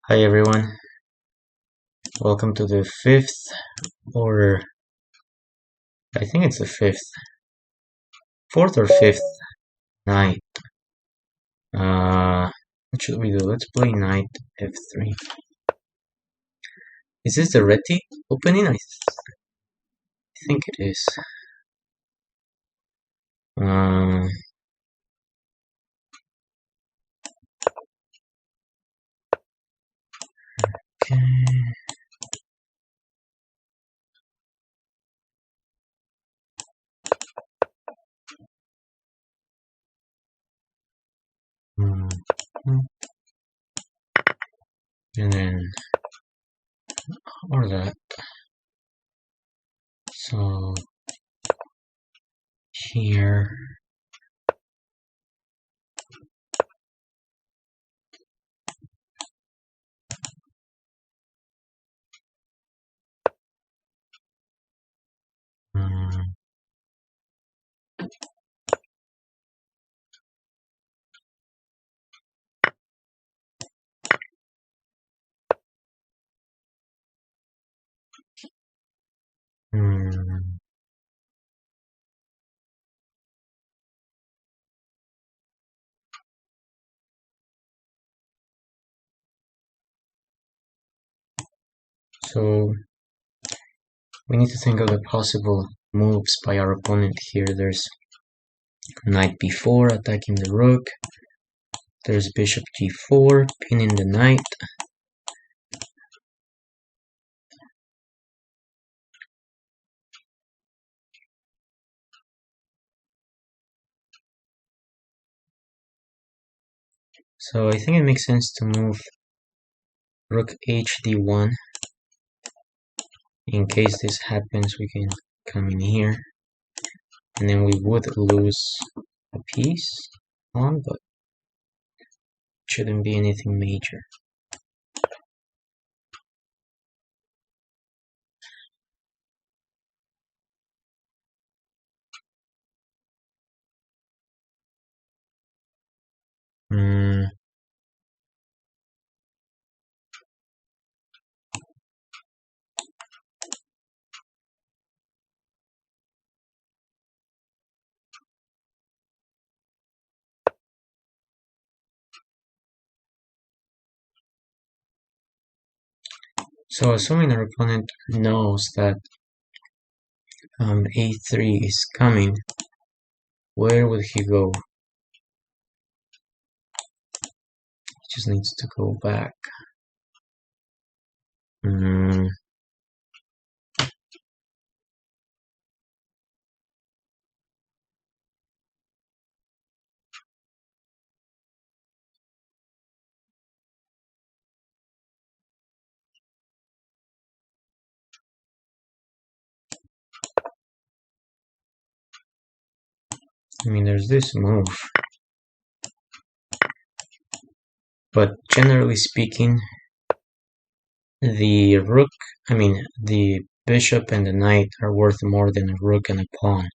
Hi everyone, welcome to the fifth, or I think it's the fourth or fifth night. What should we do? Let's play knight f3. Is this the Reti opening? I think it is. Uh, okay. Mhm. And then, or that. So, here. Um, hmm. So, we need to think of the possible moves by our opponent here. There's knight b4 attacking the rook. There's bishop g4 pinning the knight. So I think it makes sense to move rook hd1. In case this happens, we can come in here, and then we would lose a piece on, but shouldn't be anything major. Mm, so assuming our opponent knows that a3 is coming, where would he go? He just needs to go back. Mm, I mean, there's this move, but generally speaking, the rook, the bishop and the knight are worth more than a rook and a pawn.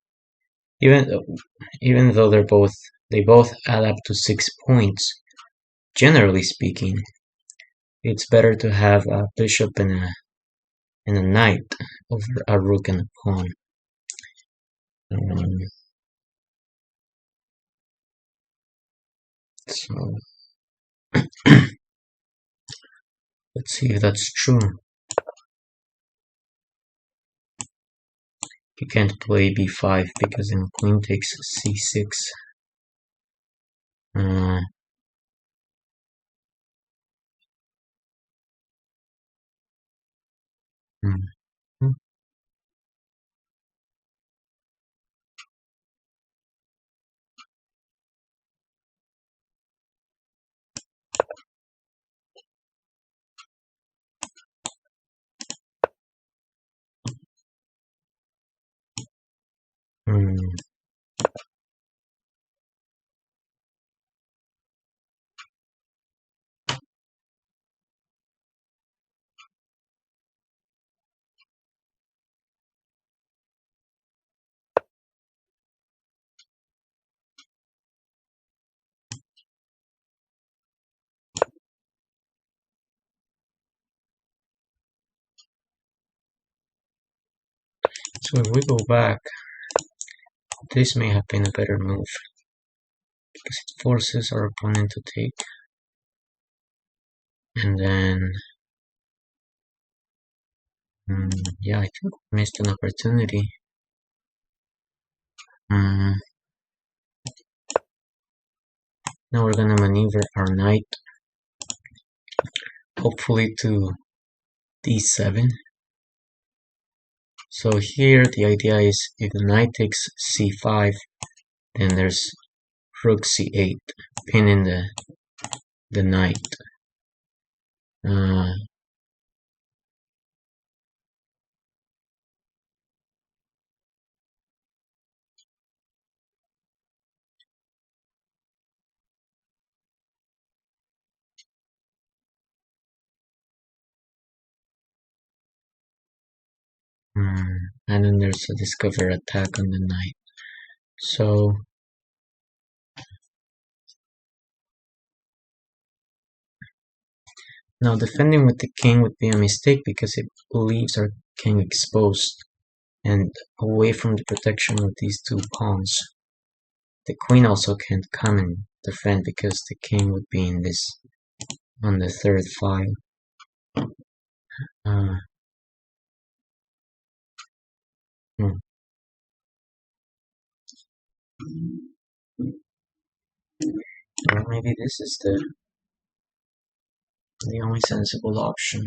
Even though they both add up to 6 points, generally speaking, it's better to have a bishop and a knight over a rook and a pawn. Um, so let's see if that's true. You can't play b5 because then queen takes c6. Uh, hmm, hmm. So if we go back, this may have been a better move because it forces our opponent to take, and then yeah, I think we missed an opportunity. Now we're gonna maneuver our knight, hopefully to d7. So here the idea is if the knight takes c5, then there's rook c8, pinning the knight. And then there's a discover attack on the knight. So now defending with the king would be a mistake because it leaves our king exposed and away from the protection of these two pawns. The queen also can't come and defend because the king would be in this on the third file. Or maybe this is the only sensible option.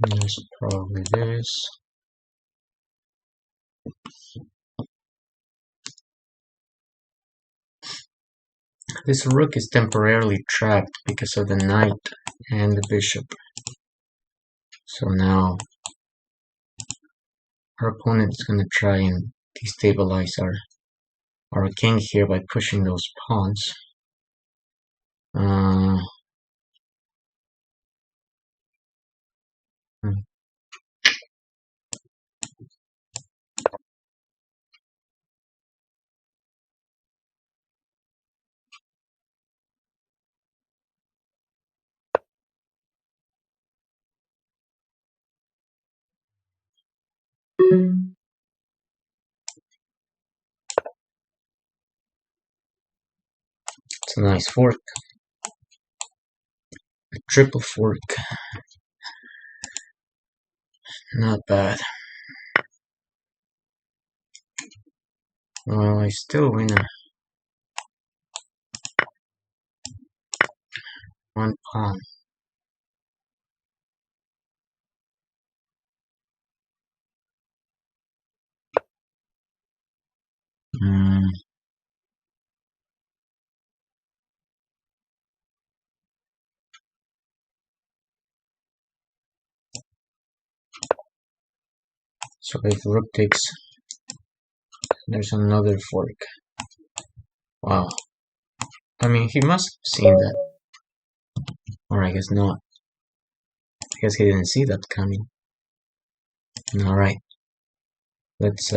Yes, probably this. This rook is temporarily trapped because of the knight and the bishop. So now our opponent is going to try and destabilize our king here by pushing those pawns. It's a nice fork. A triple fork. Not bad. Well, I still win one pawn. So if rook takes, there's another fork. Wow. I mean, he must have seen that. Or I guess not. I guess he didn't see that coming. Alright. Let's,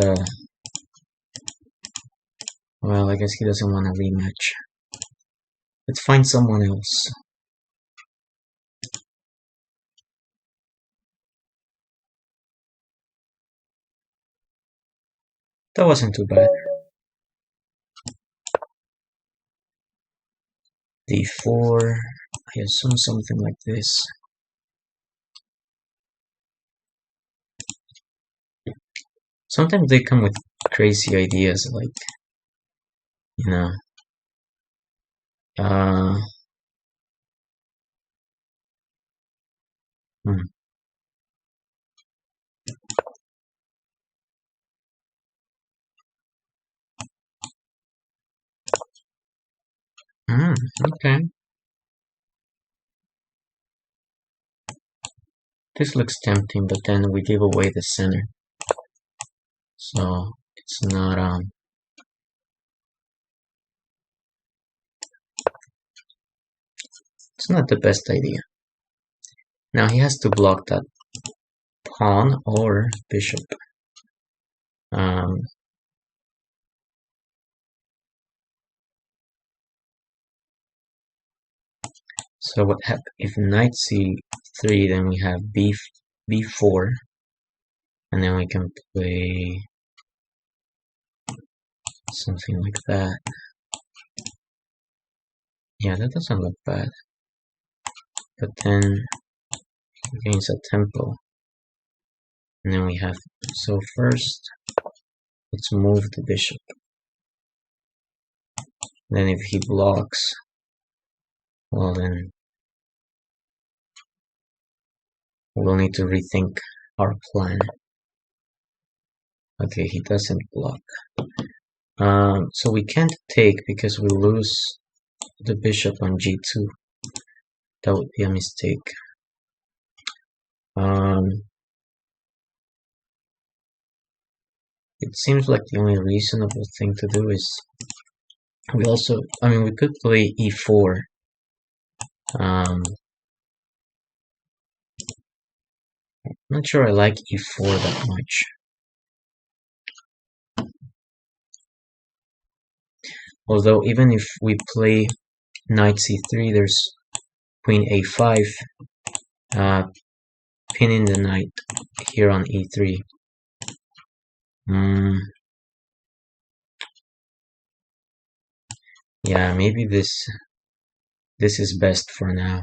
well, I guess he doesn't want a rematch. Let's find someone else. That wasn't too bad. d4. I assume something like this. Sometimes they come with crazy ideas, like, you know, okay. This looks tempting, but then we give away the center. So it's not it's not the best idea. Now he has to block that pawn or bishop. So what happens if knight c3? Then we have b4, and then we can play something like that. Yeah, that doesn't look bad. But then it gains a tempo. And then we have, so first, let's move the bishop. Then if he blocks, well then, we'll need to rethink our plan. Okay, he doesn't block. So we can't take because we lose the bishop on g2. That would be a mistake. It seems like the only reasonable thing to do is we could play e4. Not sure I like e4 that much. Although even if we play knight c3, there's queen a5, pinning the knight here on e3. Yeah, maybe this is best for now.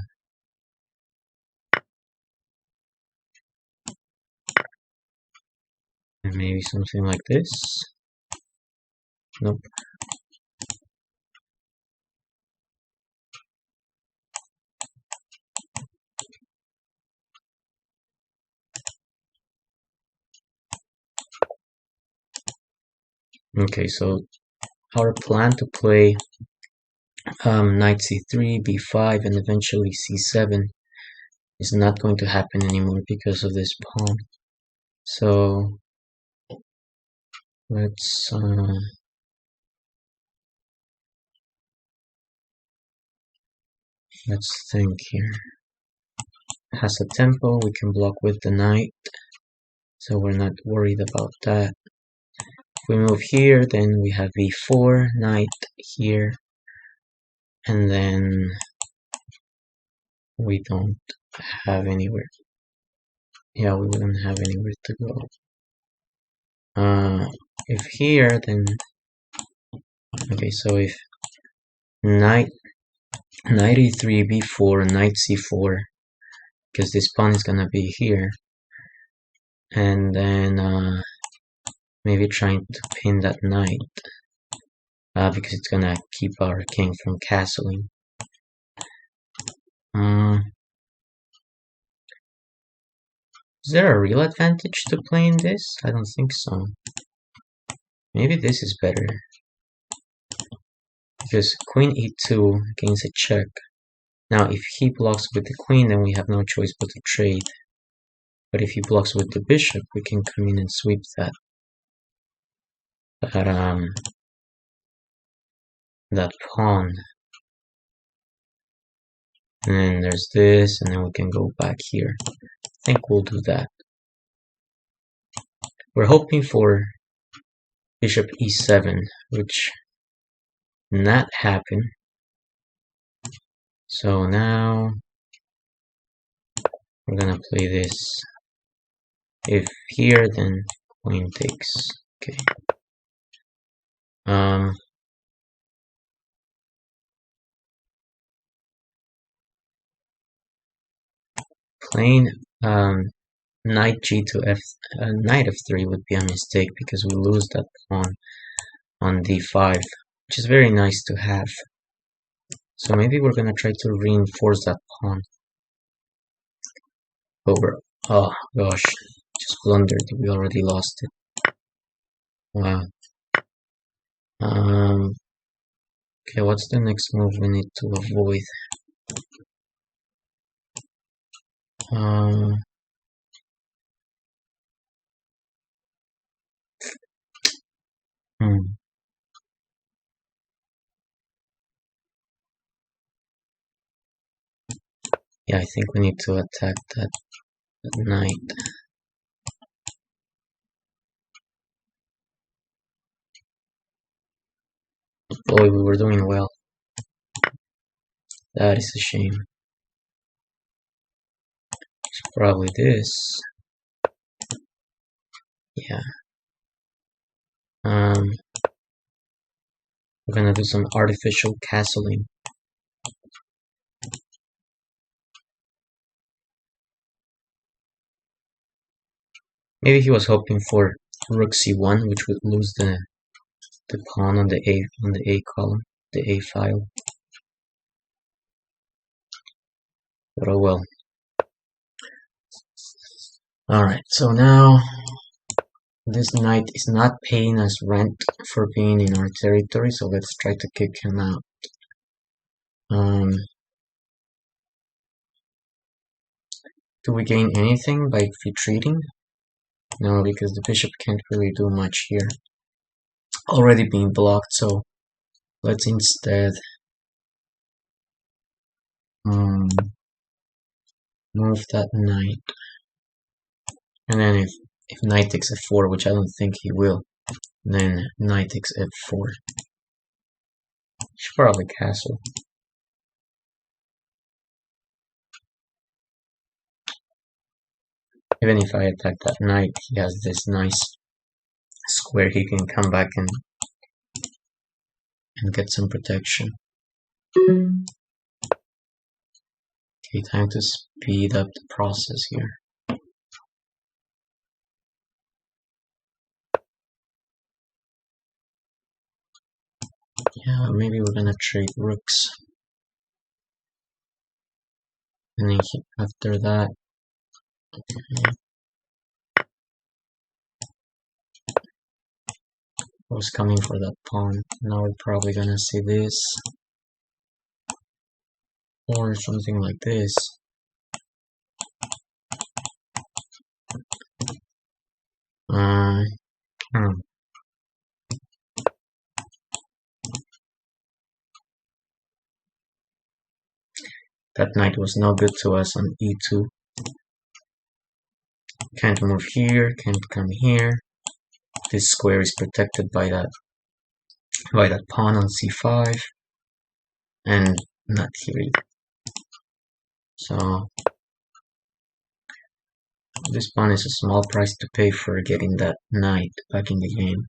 And maybe something like this. Nope. Okay, so our plan to play knight c3, b5, and eventually c7 is not going to happen anymore because of this pawn. So let's think here. It has a tempo, we can block with the knight, so we're not worried about that. If we move here, then we have v4, knight here, and then we don't have anywhere. Yeah, we wouldn't have anywhere to go. If here, then okay. So if knight e3, b4, knight c4, because this pawn is gonna be here, and then maybe trying to pin that knight because it's gonna keep our king from castling. Is there a real advantage to playing this? I don't think so. Maybe this is better. Because queen e2 gains a check. Now if he blocks with the queen, then we have no choice but to trade. But if he blocks with the bishop, we can come in and sweep that pawn. And then there's this, and then we can go back here. I think we'll do that. We're hoping for bishop e7, which not happen. So now we're gonna play this. If here, then queen takes. Okay. Playing knight g to knight f3 would be a mistake because we lose that pawn on d5, which is very nice to have. So maybe we're gonna try to reinforce that pawn. Over. Oh gosh, just blundered. We already lost it. Wow. Okay, what's the next move we need to avoid? Yeah, I think we need to attack that knight. Boy, we were doing well. That is a shame. It's probably this. Yeah. We're gonna do some artificial castling. Maybe he was hoping for rook c1, which would lose the pawn on the A column, the A file. But oh well. Alright, so now this knight is not paying us rent for being in our territory, so let's try to kick him out. Do we gain anything by retreating? No, because the bishop can't really do much here. Already being blocked, so let's instead move that knight. And then if knight takes f4, which I don't think he will, then knight takes f4. Should probably castle. Even if I attack that knight, he has this nice square he can come back and get some protection. Okay, time to speed up the process here. Yeah, maybe we're gonna trade rooks. And then after that, okay. I was coming for that pawn. Now we're probably gonna see this. Or something like this. That knight was no good to us on e2. Can't move here, can't come here. This square is protected by that pawn on c5, and not here either. So this pawn is a small price to pay for getting that knight back in the game.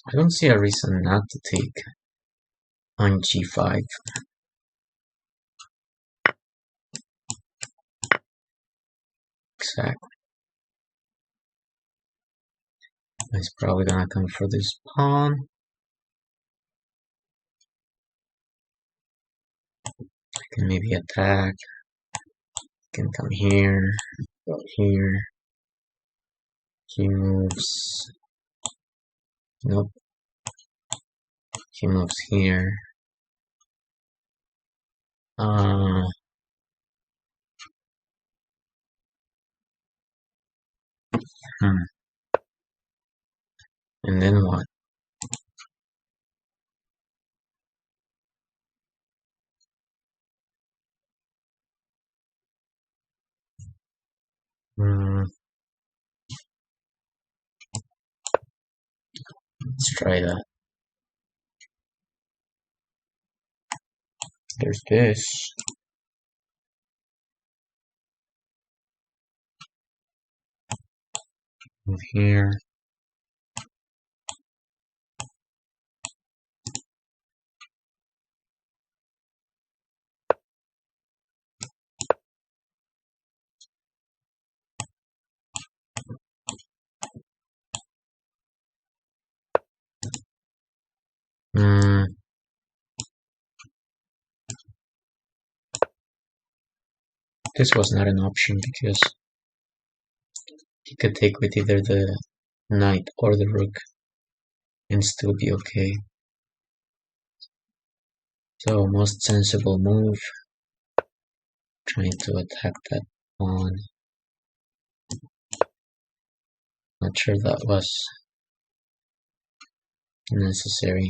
I don't see a reason not to take on g5. Exactly. He's probably gonna come for this pawn. I can maybe attack. I can come here, go here. He moves. Nope. He moves here. And then what? Let's try that. There's this. Move here. This was not an option because he could take with either the knight or the rook. and still be okay. So most sensible move, trying to attack that pawn. Not sure that was necessary.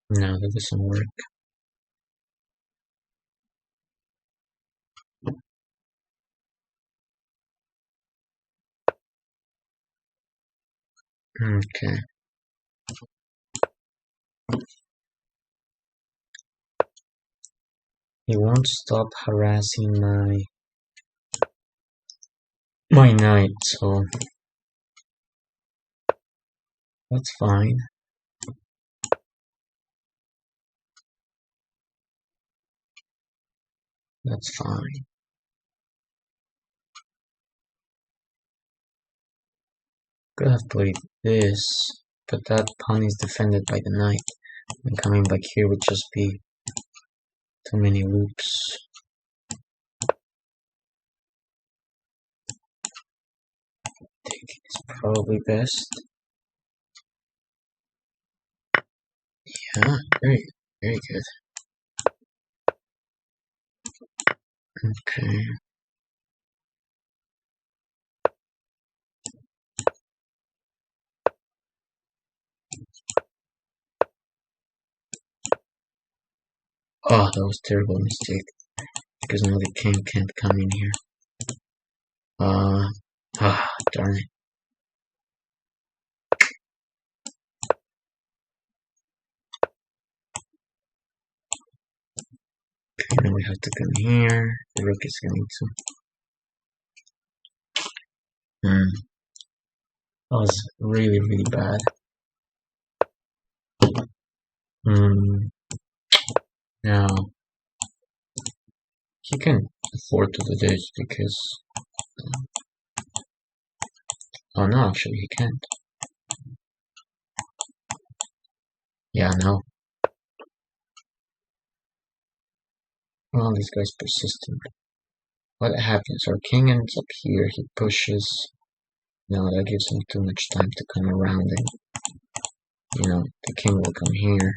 No, that doesn't work. Okay. He won't stop harassing my knight, so that's fine. That's fine. Could have played this, but that pawn is defended by the knight, and coming back here would just be too many loops. Taking is probably best. Yeah, very good. Okay. Oh, that was a terrible mistake. Because now the king can't come in here. Darn it. Okay, now we have to come here. The rook is going to... That was really, really bad. Now, he can afford to do this because... Oh no, actually he can't. Yeah, no. Well, this guy's persistent. What happens? Our king ends up here, he pushes. No, that gives him too much time to come around and, you know, the king will come here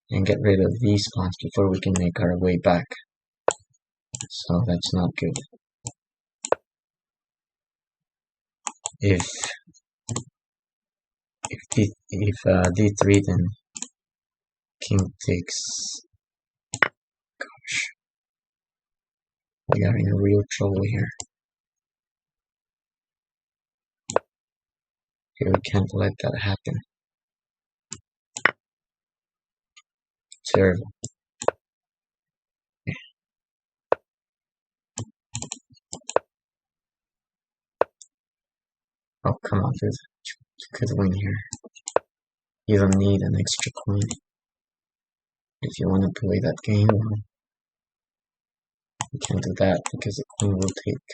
and get rid of these pawns before we can make our way back. So that's not good. If d3, then king takes. Gosh, we are in real trouble here. Okay, we can't let that happen. Terrible. Oh, come on, dude. You could win here. You don't need an extra coin. If you want to play that game, well, you can't do that because the queen will take.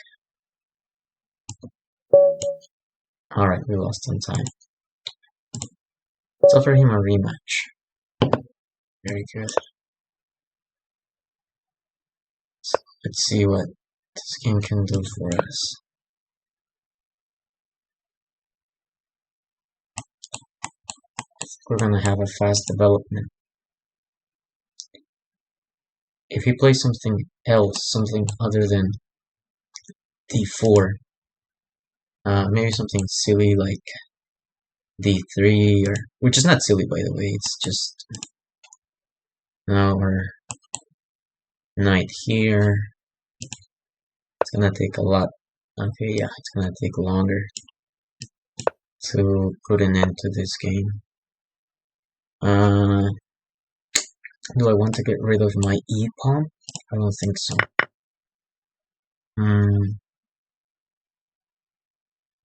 Alright, we lost on time. Let's offer him a rematch. Very good. So let's see what this game can do for us. We're gonna have a fast development. If he plays something else, something other than d4, maybe something silly like d3, or which is not silly by the way, it's just our knight here. It's gonna take a lot. Okay, yeah, it's gonna take longer to put an end to this game. Do I want to get rid of my e-pawn? I don't think so.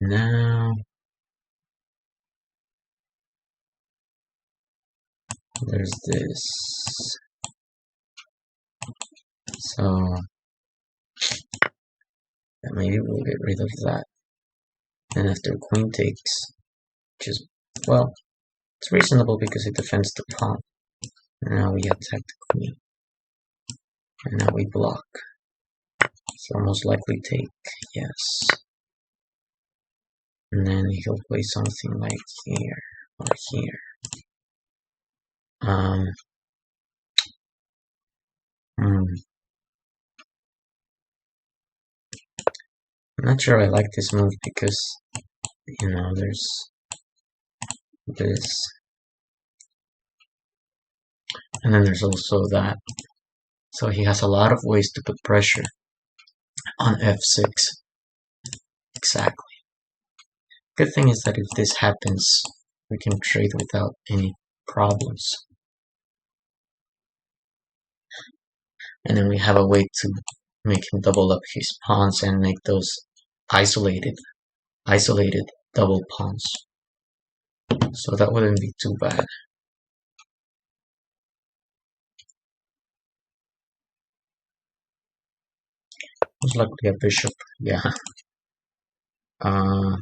Now there's this. So, yeah, maybe we'll get rid of that. And after queen takes, which is, well, it's reasonable because it defends the pawn. And now we attack the queen. And now we block. So most likely take, yes. And then he'll play something like here or here. I'm not sure I like this move because, you know, there's this. And then there's also that. So he has a lot of ways to put pressure on f6. Exactly. Good thing is that if this happens, we can trade without any problems. And then we have a way to make him double up his pawns and make those isolated double pawns. So that wouldn't be too bad. Most likely a bishop, yeah. I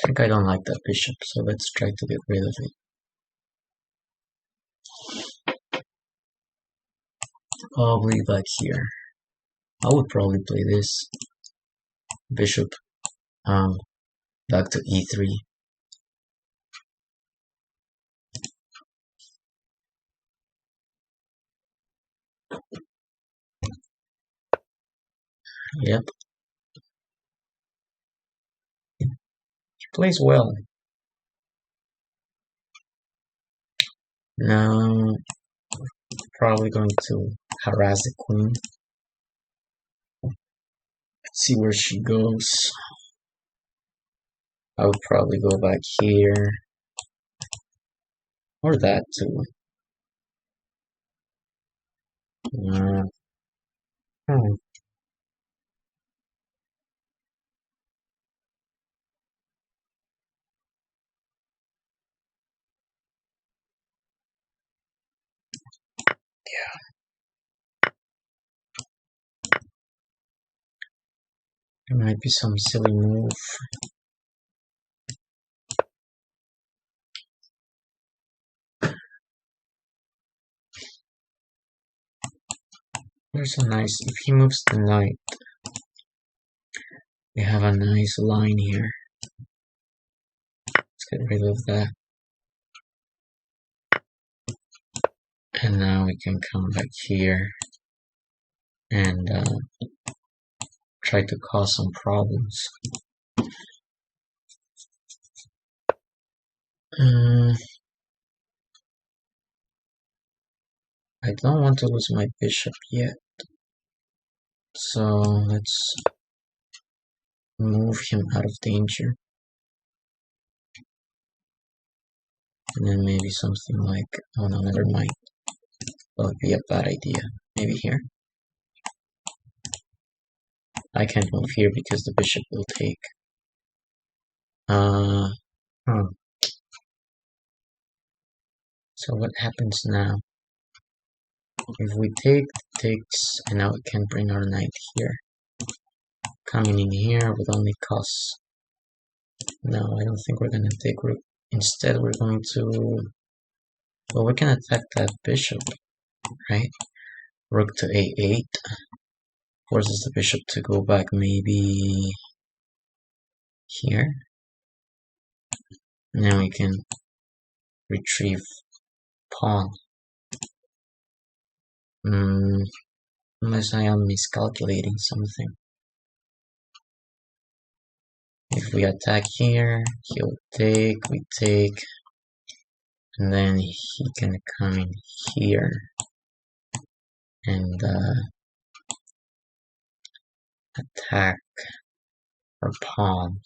think I don't like that bishop, so let's try to get rid of it. Probably back here. I would probably play this bishop back to e3. Yep. He plays well. Now, probably going to harass the queen. Let's see where she goes. I would probably go back here. Or that too. Hmm. There might be some silly move. There's a nice, if he moves the knight, we have a nice line here. Let's get rid of that. And now we can come back here and try to cause some problems. I don't want to lose my bishop yet. So let's move him out of danger. And then maybe something like, oh no, never mind. That would be a bad idea. Maybe here. I can't move here because the bishop will take. So what happens now? If we take, takes, and now we can bring our knight here. Coming in here would only cost. No, I don't think we're gonna take rook. Instead, we're going to. Well, we can attack that bishop, right? Rook to a8 forces the bishop to go back maybe here. Now we can retrieve pawn. Unless I am miscalculating something. If we attack here, he'll take, we take, and then he can come in here and attack our pawn.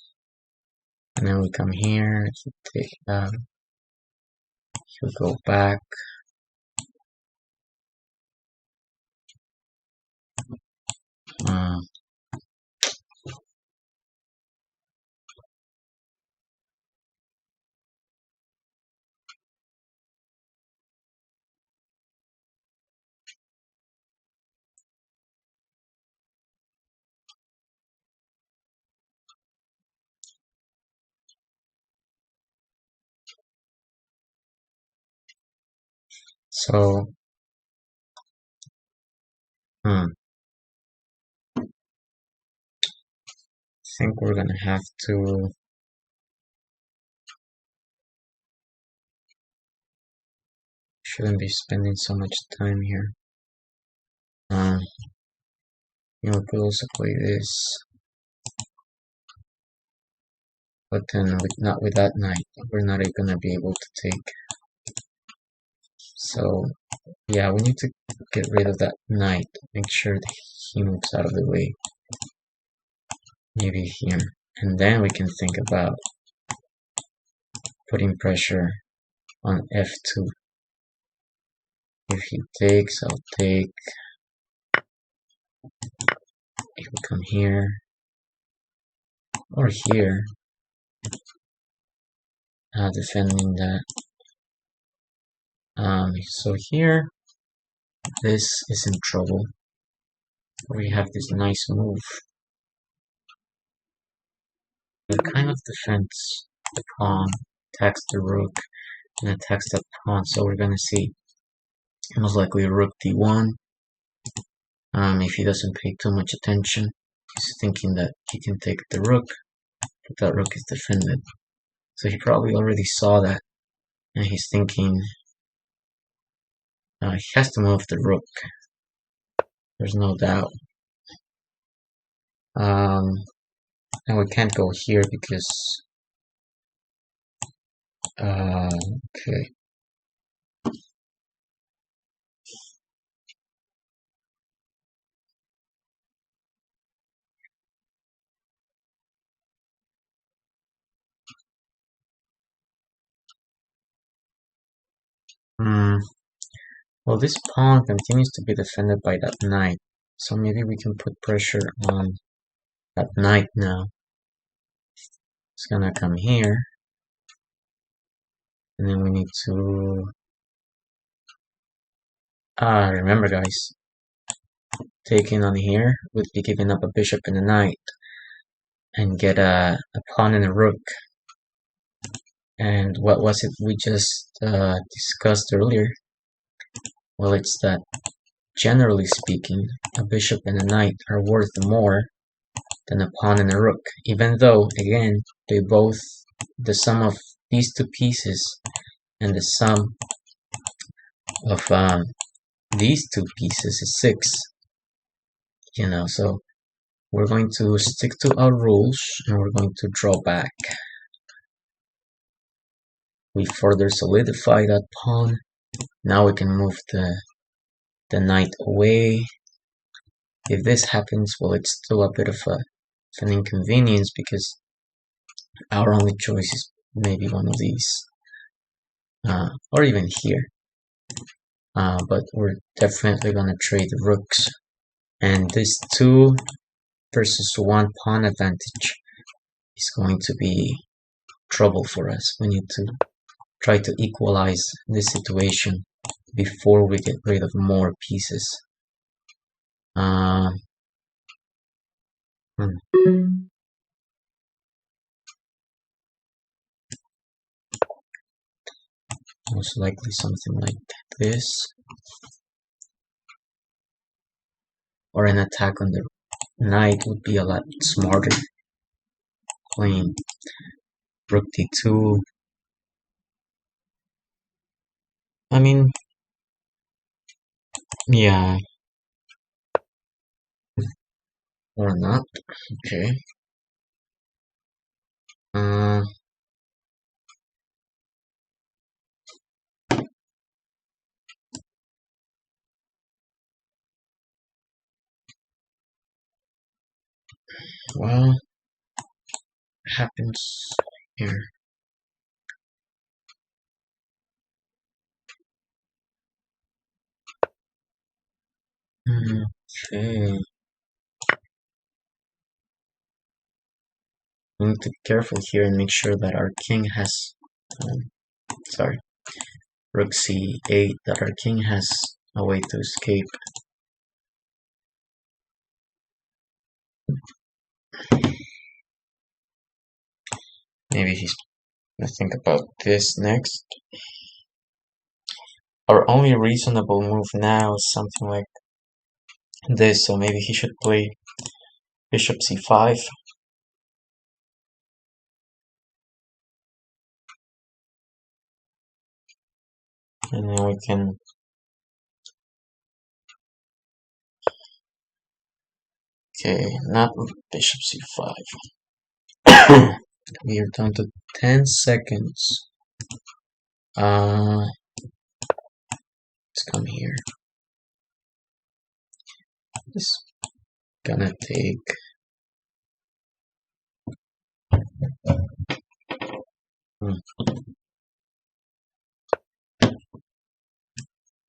And then we come here, he'll take that, he'll go back. So, I think we're gonna have to shouldn't be spending so much time here. We could also play this, but then not with that knight. We're not gonna be able to take. So, yeah, we need to get rid of that knight. Make sure that he moves out of the way. Maybe here. And then we can think about putting pressure on f2. If he takes, I'll take. If we come here, or here, defending that. So here, this is in trouble. We have this nice move. It kind of defends the pawn, attacks the rook, and attacks that pawn. So we're gonna see most likely rook d1. If he doesn't pay too much attention, he's thinking that he can take the rook, but that rook is defended. So he probably already saw that, and he's thinking he has to move the rook. There's no doubt. And we can't go here because okay. Well, this pawn continues to be defended by that knight, so maybe we can put pressure on that knight now. It's gonna come here, and then we need to remember guys, taking on here would be giving up a bishop and a knight and get a pawn and a rook. And what was it we just discussed earlier? Well, it's that generally speaking, a bishop and a knight are worth more than a pawn and a rook, even though, again, the sum of these two pieces and the sum of these two pieces is 6. So we're going to stick to our rules and we're going to draw back. We further solidify that pawn. Now we can move the knight away. If this happens, well, it's still a bit of an inconvenience because our only choice is maybe one of these, or even here. But we're definitely gonna trade rooks, and this 2 versus 1 pawn advantage is going to be trouble for us. We need to try to equalize this situation before we get rid of more pieces. Most likely something like this, or an attack on the knight would be a lot smarter. Playing rook d2. I mean, yeah, or not. Okay. Well, happens here. Okay. We need to be careful here and make sure that our king has, rook c8, that our king has a way to escape. Maybe he's gonna think about this next. our only reasonable move now is something like this, so maybe he should play bishop c5. And then we can not bishop c5. We are down to 10 seconds. Let's come here. Just gonna take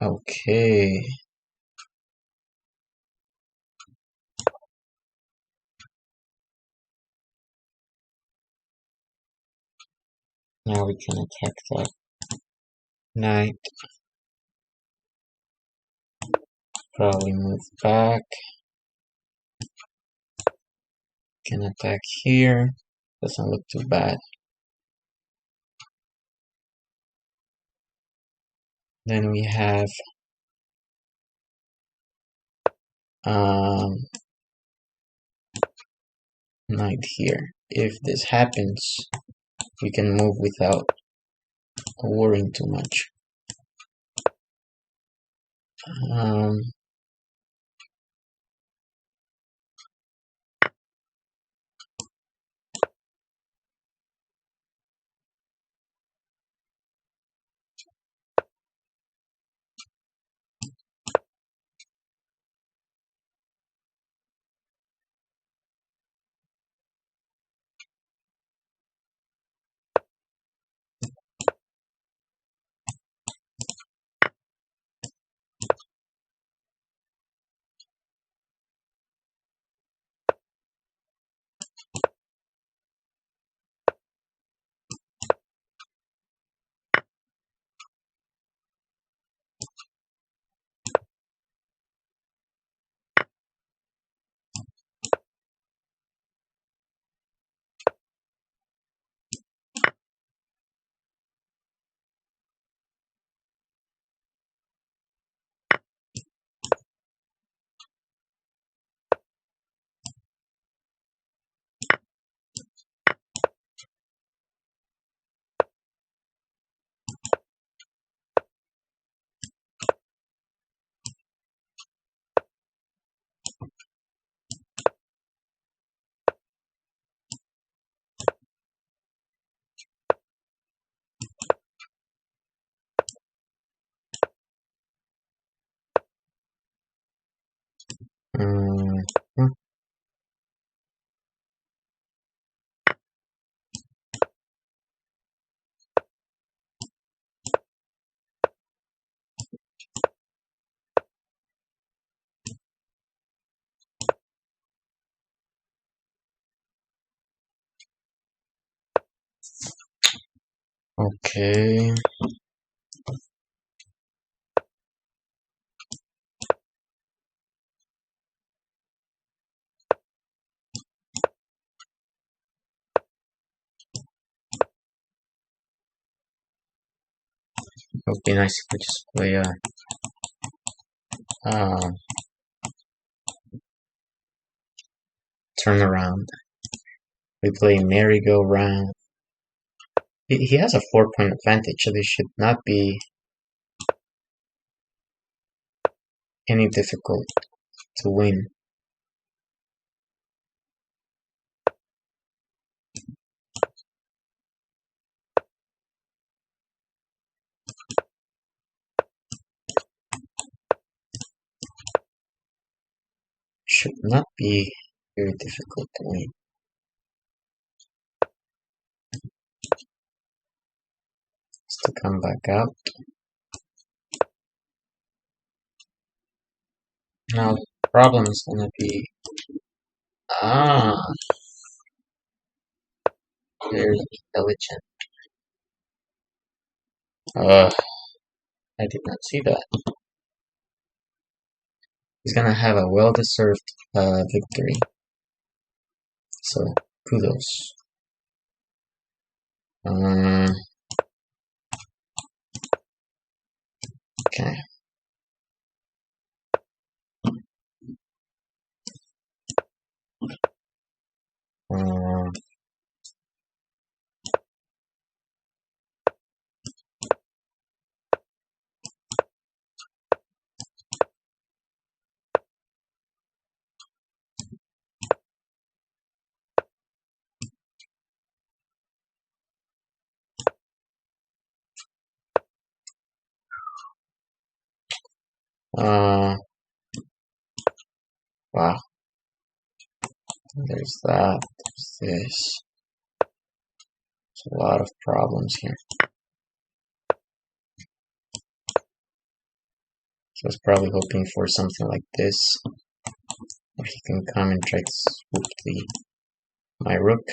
okay. Now we can attack that knight. Probably move back. Can attack here. Doesn't look too bad. Then we have knight here. If this happens, we can move without worrying too much. Okay. It would be nice if we just play a turnaround. We play merry-go-round. He has a 4-point advantage, so this should not be any difficult to win. Should not be very difficult to win. Just to come back out. Now the problem is gonna be very intelligent. I did not see that. He's gonna have a well-deserved victory. So kudos. Okay, Wow. There's that. There's this. There's a lot of problems here. So I was probably hoping for something like this, where he can come and try to swoop my rook.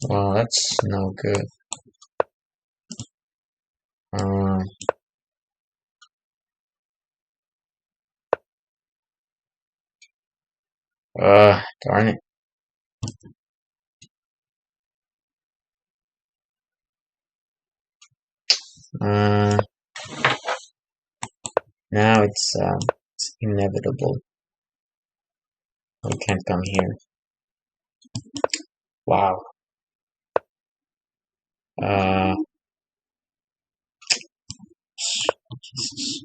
Well, that's no good. Darn it. Now it's inevitable. We can't come here. Wow. Jesus.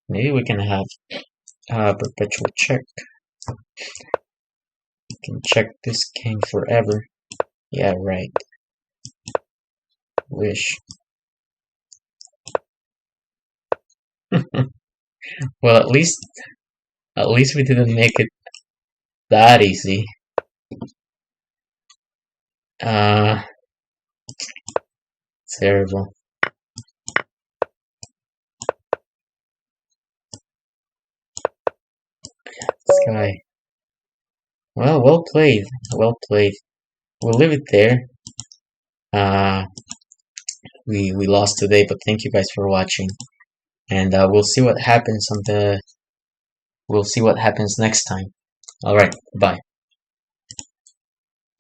Maybe we can have perpetual check. We can check this king forever. Yeah, right. Wish. Well, at least we didn't make it that easy. Terrible. This guy. Well, well played. Well played. We'll leave it there. We lost today, but thank you guys for watching. And we'll see what happens next time. Alright, bye.